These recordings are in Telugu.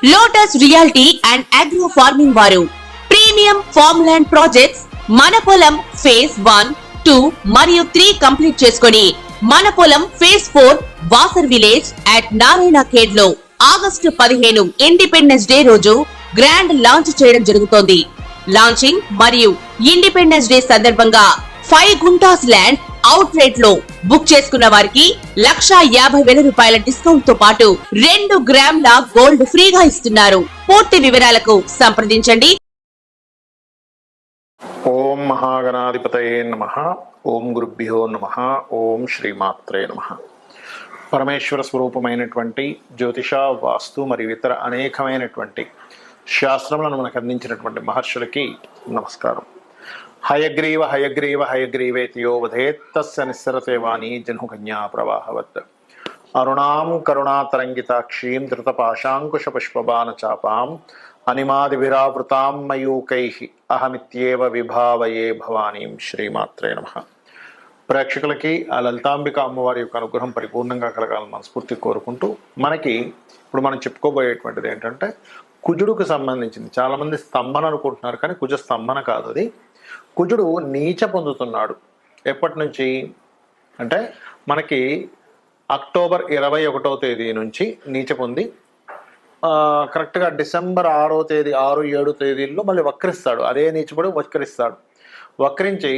Lotus reality and agro farming వారు ప్రీమియం ఫార్మ్ ల్యాండ్ ప్రాజెక్ట్స్ మన పొలం ఫేజ్ 1, 2 మరియు 3 కంప్లీట్ చేసుకొని మన పొలం phase 4 Wasar village at Narayana Khed లో ఆగస్టు 15 ఇండిపెండెన్స్ డే రోజు గ్రాండ్ లాంచ్ చేయడం జరుగుతోంది. లాంచింగ్ మరియు ఇండిపెండెన్స్ డే సందర్భంగా 5 గుంటాస్ ల్యాండ్ అవుట్ రేట్ లో బుక్ చేసుకున్న వారికి 1,50,000 రూపాయల డిస్కౌంట్ తో పాటు 2 గ్రాముల గోల్డ్ ఫ్రీగా ఇస్తున్నారు. పూర్తి వివరాలకు సంప్రదించండి. ఓం మహాగణాధిపతయే నమః. ఓం గురుభ్యో నమః. ఓం శ్రీమాత్రే నమః. పరమేశ్వర స్వరూపమైనటువంటి జ్యోతిష, వాస్తు మరియు ఇతర అనేకమైనటువంటి శాస్త్రములను మనకు అందించినటువంటి మహర్షులకి నమస్కారం. హయగ్రీవ హయగ్రీవ హయగ్రీవేతియో వధేత్తస్య నిస్సరతే వాణి జన్హుకన్యా ప్రవాహవత్. అరుణాం కరుణాతరంగితాక్షీం ధృతపాశాంకుశపుష్పబాణ చాపాం అనిమాదిభిరావృతాం మయూకైః అహమిత్యేవ విభావయే భవానీం. శ్రీమాత్రే నమః. ప్రేక్షకులకి ఆ లలితాంబిక అమ్మవారి యొక్క అనుగ్రహం పరిపూర్ణంగా కలగాలని మనస్ఫూర్తి కోరుకుంటూ, మనకి ఇప్పుడు మనం చెప్పుకోబోయేటువంటిది ఏంటంటే కుజుడుకు సంబంధించింది. చాలామంది స్తంభన అనుకుంటున్నారు, కానీ కుజ స్తంభన కాదు. అది కుజుడు నీచ పొందుతున్నాడు. ఎప్పటి నుంచి అంటే మనకి అక్టోబర్ 21వ తేదీ నుంచి నీచ పొంది కరెక్ట్గా డిసెంబర్ 6వ తేదీ 6, 7 తేదీల్లో మళ్ళీ వక్రిస్తాడు. అదే నీచపడి వక్రిస్తాడు. వక్రించి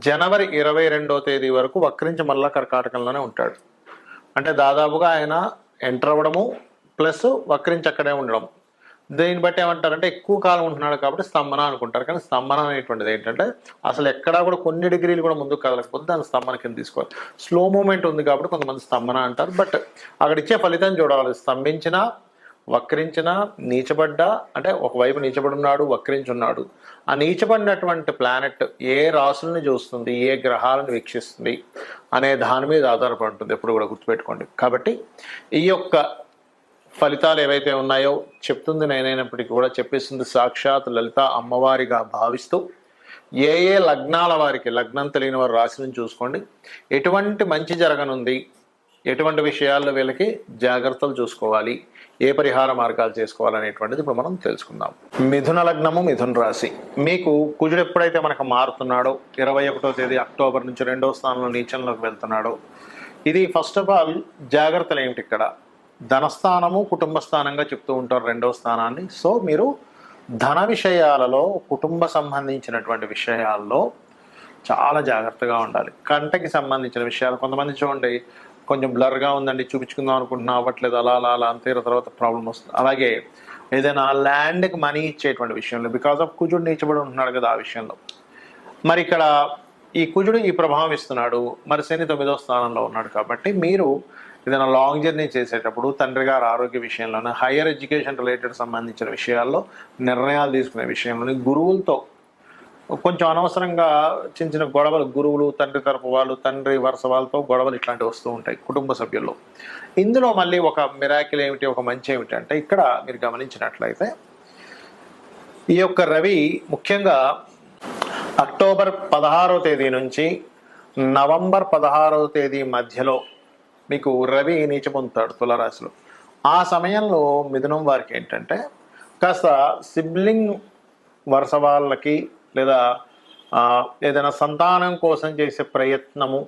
జనవరి 22వ తేదీ వరకు వక్రించి మళ్ళా కర్కాటకంలోనే ఉంటాడు. అంటే దాదాపుగా ఆయన ఎంటర్ అవ్వడము ప్లస్ వక్రించి అక్కడే ఉండడం. దీన్ని బట్టి ఏమంటారంటే ఎక్కువ కాలం ఉంటున్నాడు కాబట్టి స్తంభన అనుకుంటారు. కానీ స్తంభన అనేటువంటిది ఏంటంటే అసలు ఎక్కడా కూడా కొన్ని డిగ్రీలు కూడా ముందుకు కదలకపోతే దాన్ని స్తంభన కింద తీసుకోవాలి. స్లో మూమెంట్ ఉంది కాబట్టి కొంతమంది స్తంభన అంటారు. బట్ అక్కడ ఇచ్చే ఫలితం చూడాలి. స్తంభించినా, వక్రించినా, నీచబడ్డా, అంటే ఒకవైపు నీచబడున్నాడు, వక్రించున్నాడు. ఆ నీచబడినటువంటి ప్లానెట్ ఏ రాసుల్ని చూస్తుంది, ఏ గ్రహాలను వీక్షిస్తుంది అనే దాని మీద ఆధారపడి ఉంటుంది. ఎప్పుడు కూడా గుర్తుపెట్టుకోండి. కాబట్టి ఈ యొక్క ఫలితాలు ఏవైతే ఉన్నాయో చెప్తుంది నేనైనప్పటికీ కూడా చెప్పేస్తుంది సాక్షాత్ లలిత అమ్మవారిగా భావిస్తూ, ఏ ఏ లగ్నాల వారికి, లగ్నం తెలియని వారు రాశిని చూసుకోండి, ఎటువంటి మంచి జరగనుంది, ఎటువంటి విషయాల్లో వీళ్ళకి జాగ్రత్తలు చూసుకోవాలి, ఏ పరిహార మార్గాలు చేసుకోవాలనేటువంటిది ఇప్పుడు మనం తెలుసుకుందాం. మిథున లగ్నము, మిథున రాశి. మీకు కుజుడు ఎప్పుడైతే మనకు మారుతున్నాడో 21వ తేదీ అక్టోబర్ నుంచి 2వ స్థానంలో నీచంలోకి వెళ్తున్నాడో, ఇది ఫస్ట్ ఆఫ్ ఆల్ జాగ్రత్తలు ఏమిటి ఇక్కడ, ధనస్థానము కుటుంబ స్థానంగా చెప్తూ ఉంటారు 2వ స్థానాన్ని. సో మీరు ధన విషయాలలో, కుటుంబ సంబంధించినటువంటి విషయాల్లో చాలా జాగ్రత్తగా ఉండాలి. కంటకి సంబంధించిన విషయాలు కొంతమంది చూడండి కొంచెం బ్లర్గా ఉందండి, చూపించుకుందాం అనుకుంటున్నా అవ్వట్లేదు, అలా అలా అలా అంతే, తర్వాత ప్రాబ్లం వస్తుంది. అలాగే ఏదైనా ల్యాండ్కి మనీ ఇచ్చేటువంటి విషయంలో బికాస్ ఆఫ్ కుజుడు నీచబడి ఉంటున్నాడు కదా, ఆ విషయంలో మరి ఇక్కడ ఈ కుజుడు ఈ ప్రభావం ఇస్తున్నాడు. మరి శని 9వ స్థానంలో ఉన్నాడు. కాబట్టి మీరు ఏదైనా లాంగ్ జర్నీ చేసేటప్పుడు తండ్రి గారి ఆరోగ్య విషయంలోనే, హైయర్ ఎడ్యుకేషన్ రిలేటెడ్ సంబంధించిన విషయాల్లో నిర్ణయాలు తీసుకునే విషయంలోని, గురువులతో కొంచెం అనవసరంగా చిన్న చిన్న గొడవలు, గురువులు, తండ్రి తరపు వాళ్ళు, తండ్రి వరుస వాళ్ళతో గొడవలు ఇట్లాంటివి వస్తూ ఉంటాయి కుటుంబ సభ్యుల్లో. ఇందులో మళ్ళీ ఒక మిరాకిల్ ఏమిటి, ఒక మంచి ఏమిటి అంటే ఇక్కడ మీరు గమనించినట్లయితే ఈ యొక్క రవి ముఖ్యంగా అక్టోబర్ 16వ తేదీ నుంచి నవంబర్ 16వ తేదీ మధ్యలో మీకు రవి నీచ పొందుతాడు తులారాశిలో. ఆ సమయంలో మిథునం వారికి ఏంటంటే కాస్త సిబ్లింగ్ వరుస వాళ్ళకి లేదా ఏదైనా సంతానం కోసం చేసే ప్రయత్నము,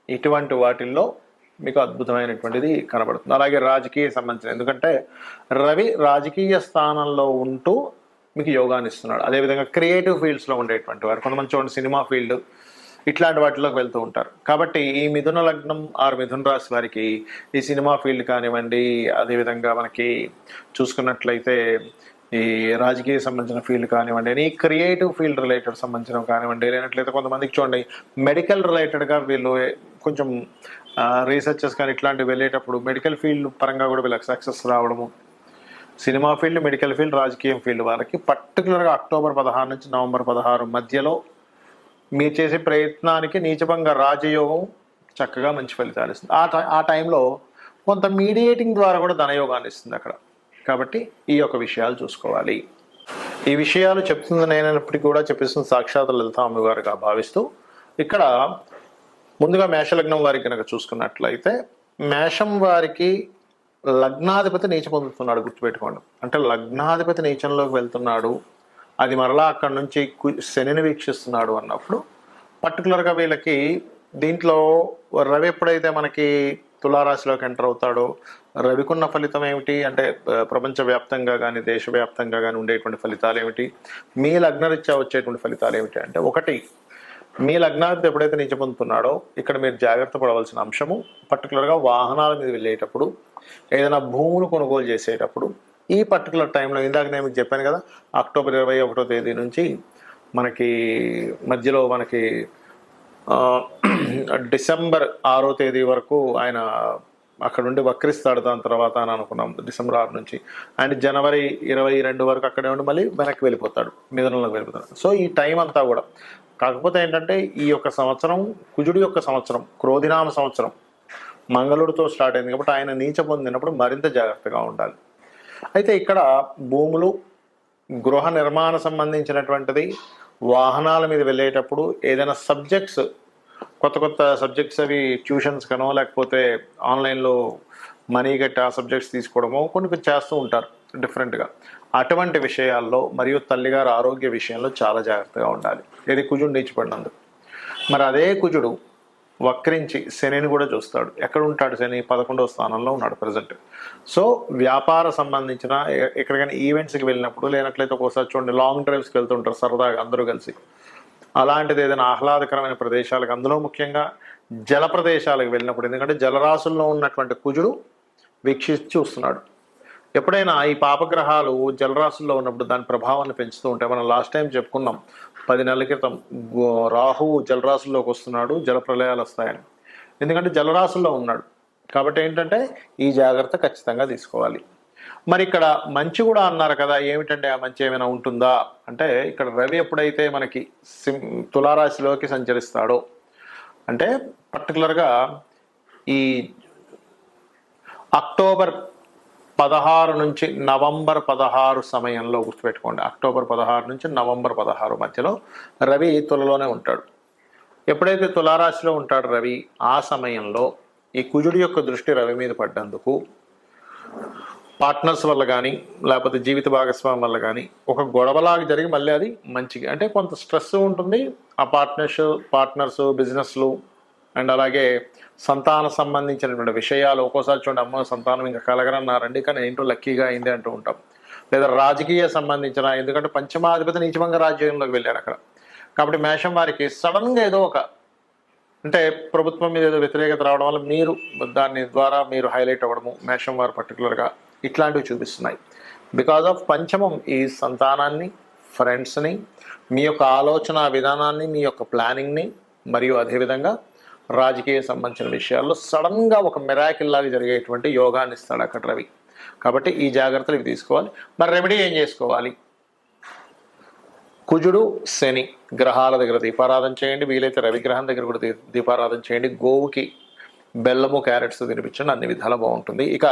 ఇటువంటి వాటిల్లో మీకు అద్భుతమైనటువంటిది కనబడుతుంది. అలాగే రాజకీయ సంబంధించిన, ఎందుకంటే రవి రాజకీయ స్థానంలో ఉంటూ మీకు యోగాన్ని ఇస్తున్నాడు. అదేవిధంగా క్రియేటివ్ ఫీల్డ్స్లో ఉండేటువంటి వారు, కొంతమంది చూడండి సినిమా ఫీల్డ్ ఇట్లాంటి వాటిలోకి వెళ్తూ ఉంటారు. కాబట్టి ఈ మిథున లగ్నం ఆరు మిథున రాశి వారికి ఈ సినిమా ఫీల్డ్ కానివ్వండి, అదేవిధంగా మనకి చూసుకున్నట్లయితే ఈ రాజకీయ సంబంధించిన ఫీల్డ్ కానివ్వండి, ఈ క్రియేటివ్ ఫీల్డ్ రిలేటెడ్ సంబంధించిన కానివ్వండి, లేనట్లయితే కొంతమందికి చూడండి మెడికల్ రిలేటెడ్గా వీళ్ళు కొంచెం రీసెర్చెస్ కానీ ఇట్లాంటివి వెళ్ళేటప్పుడు మెడికల్ ఫీల్డ్ పరంగా కూడా వీళ్ళకి సక్సెస్ రావడము. సినిమా ఫీల్డ్, మెడికల్ ఫీల్డ్, రాజకీయం ఫీల్డ్ వాళ్ళకి పర్టికులర్గా అక్టోబర్ 16 నుంచి నవంబర్ 16 మధ్యలో మీరు చేసే ప్రయత్నానికి నీచభంగ రాజయోగం చక్కగా మంచి ఫలితాలు ఇస్తుంది. ఆ టైంలో కొంత మీడియేటింగ్ ద్వారా కూడా ధనయోగాన్ని ఇస్తుంది అక్కడ. కాబట్టి ఈ యొక్క విషయాలు చూసుకోవాలి. ఈ విషయాలు చెప్తుంది నేనప్పటికీ కూడా చెప్పిస్తుంది సాక్షాత్ లలిత అమ్మవారిగా భావిస్తూ, ఇక్కడ ముందుగా మేషలగ్నం వారికి కనుక చూసుకున్నట్లయితే మేషం వారికి లగ్నాధిపతి నీచ పొందుతున్నాడు, గుర్తుపెట్టుకోండి. అంటే లగ్నాధిపతి నీచంలోకి వెళ్తున్నాడు, అది మరలా అక్కడ నుంచి శనిని వీక్షిస్తున్నాడు అన్నప్పుడు పర్టికులర్గా వీళ్ళకి దీంట్లో రవి ఎప్పుడైతే మనకి తులారాశిలోకి ఎంటర్ అవుతాడో రవికున్న ఫలితం ఏమిటి అంటే ప్రపంచవ్యాప్తంగా కానీ దేశవ్యాప్తంగా కానీ ఉండేటువంటి ఫలితాలు ఏమిటి, మీ లగ్నరీత్యా వచ్చేటువంటి ఫలితాలు ఏమిటి అంటే, ఒకటి, మీ లగ్నాధిపతి ఎప్పుడైతే నీచ పొందుతున్నాడో ఇక్కడ మీరు జాగ్రత్త పడవలసిన అంశము పర్టికులర్గా వాహనాల మీద వెళ్ళేటప్పుడు, ఏదైనా భూములు కొనుగోలు చేసేటప్పుడు ఈ పర్టికులర్ టైంలో, ఇందాక నేను మీకు చెప్పాను కదా, అక్టోబర్ 21వ తేదీ నుంచి మనకి మధ్యలో మనకి డిసెంబర్ 6వ తేదీ వరకు ఆయన అక్కడ నుండి వక్రిస్తాడు. దాని తర్వాత అని అనుకున్నాం డిసెంబర్ 6 నుంచి. అండ్ జనవరి 22 వరకు అక్కడే ఉండి మళ్ళీ వెనక్కి వెళ్ళిపోతాడు, మిథునంలోకి వెళ్ళిపోతాడు. సో ఈ టైం అంతా కూడా, కాకపోతే ఏంటంటే ఈ యొక్క సంవత్సరం కుజుడి యొక్క సంవత్సరం, క్రోధినామ సంవత్సరం, మంగళుడితో స్టార్ట్ అయింది కాబట్టి ఆయన నీచ పొందినప్పుడు మరింత జాగ్రత్తగా ఉండాలి. అయితే ఇక్కడ భూములు, గృహ నిర్మాణ సంబంధించినటువంటిది, వాహనాల మీద వెళ్ళేటప్పుడు ఏదైనా సబ్జెక్ట్స్, కొత్త కొత్త సబ్జెక్ట్స్ అవి ట్యూషన్స్ కనో లేకపోతే ఆన్లైన్లో మనీ కట్టి ఆ సబ్జెక్ట్స్ తీసుకోవడమో కొన్ని చేస్తూ ఉంటారు డిఫరెంట్గా. అటువంటి విషయాల్లో మరియు తల్లిగారు ఆరోగ్య విషయంలో చాలా జాగ్రత్తగా ఉండాలి. ఇది కుజుడు నీచిపడినందుకు. మరి అదే కుజుడు వక్రించి శనిని కూడా చూస్తాడు. ఎక్కడ ఉంటాడు శని? 11వ స్థానంలో ఉన్నాడు ప్రజెంట్. సో వ్యాపార సంబంధించిన ఎక్కడికైనా ఈవెంట్స్కి వెళ్ళినప్పుడు, లేనట్లయితే ఒక్కోసారి చూడండి లాంగ్ డ్రైవ్స్కి వెళ్తుంటారు సరదాగా అందరూ కలిసి, అలాంటిది ఏదైనా ఆహ్లాదకరమైన ప్రదేశాలకు, అందులో ముఖ్యంగా జల ప్రదేశాలకు వెళ్ళినప్పుడు, ఎందుకంటే జలరాశుల్లో ఉన్నటువంటి కుజుడు వీక్షించి చూస్తున్నాడు. ఎప్పుడైనా ఈ పాపగ్రహాలు జలరాశుల్లో ఉన్నప్పుడు దాని ప్రభావాన్ని పెంచుతూ ఉంటాయి. మనం లాస్ట్ టైం చెప్పుకున్నాం 10 నెలల క్రితం, రాహువు జలరాశుల్లోకి వస్తున్నాడు, జల ప్రళయాలు వస్తాయని. ఎందుకంటే జలరాశుల్లో ఉన్నాడు కాబట్టి ఏంటంటే ఈ జాగ్రత్త ఖచ్చితంగా తీసుకోవాలి. మరి ఇక్కడ మంచి కూడా అన్నారు కదా, ఏమిటంటే ఆ మంచి ఏమైనా ఉంటుందా అంటే, ఇక్కడ రవి ఎప్పుడైతే మనకి తులారాశిలోకి సంచరిస్తాడో అంటే పర్టికులర్గా ఈ అక్టోబర్ 16 నుంచి నవంబర్ 16 సమయంలో, గుర్తుపెట్టుకోండి, అక్టోబర్ 16 నుంచి నవంబర్ 16 మధ్యలో రవి తులలోనే ఉంటాడు. ఎప్పుడైతే తులారాశిలో ఉంటాడు రవి, ఆ సమయంలో ఈ కుజుడి యొక్క దృష్టి రవి మీద పడ్డందుకు పార్ట్నర్స్ వల్ల కానీ లేకపోతే జీవిత భాగస్వామి వల్ల కానీ ఒక గొడవలాగా జరిగి మళ్ళీ అది మంచిగా, అంటే కొంత స్ట్రెస్ ఉంటుంది ఆ పార్ట్నర్స్ బిజినెస్లు అండ్ అలాగే సంతాన సంబంధించినటువంటి విషయాలు. ఒక్కోసారి చూడండి, అమ్మ సంతానం ఇంకా కలగరన్నారండి కానీ ఏంటో లక్కీగా అయింది అంటూ ఉంటాం. లేదా రాజకీయ సంబంధించిన, ఎందుకంటే పంచమాధిపతి నీచభంగ రాజ్యంలోకి వెళ్ళారు అక్కడ. కాబట్టి మేషం వారికి సడన్గా ఏదో ఒక, అంటే ప్రభుత్వం మీద ఏదో వ్యతిరేకత రావడం వల్ల మీరు దాని ద్వారా మీరు హైలైట్ అవ్వడము, మేషం వారు పర్టికులర్గా ఇట్లాంటివి చూపిస్తున్నాయి. బికాజ్ ఆఫ్ పంచమం ఈ సంతానాన్ని, ఫ్రెండ్స్ని, మీ యొక్క ఆలోచన విధానాన్ని, మీ యొక్క ప్లానింగ్ని, మరియు అదేవిధంగా రాజకీయ సంబంధించిన విషయాల్లో సడన్గా ఒక మిరాకిల్ లాగా జరిగేటువంటి యోగాన్ని ఇస్తాడు అక్కడ రవి. కాబట్టి ఈ జాగ్రత్తలు ఇవి తీసుకోవాలి. మరి రెమెడీ ఏం చేసుకోవాలి? కుజుడు శని గ్రహాల దగ్గర దీపారాధన చేయండి, వీలైతే రవిగ్రహం దగ్గర కూడా దీపారాధన చేయండి. గోవుకి బెల్లము, క్యారెట్స్ తినిపించండి, అన్ని విధాలా బాగుంటుంది. ఇక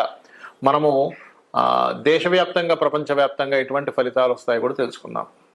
మనము దేశవ్యాప్తంగా ప్రపంచవ్యాప్తంగా ఎటువంటి ఫలితాలు వస్తాయో కూడా తెలుసుకుందాం.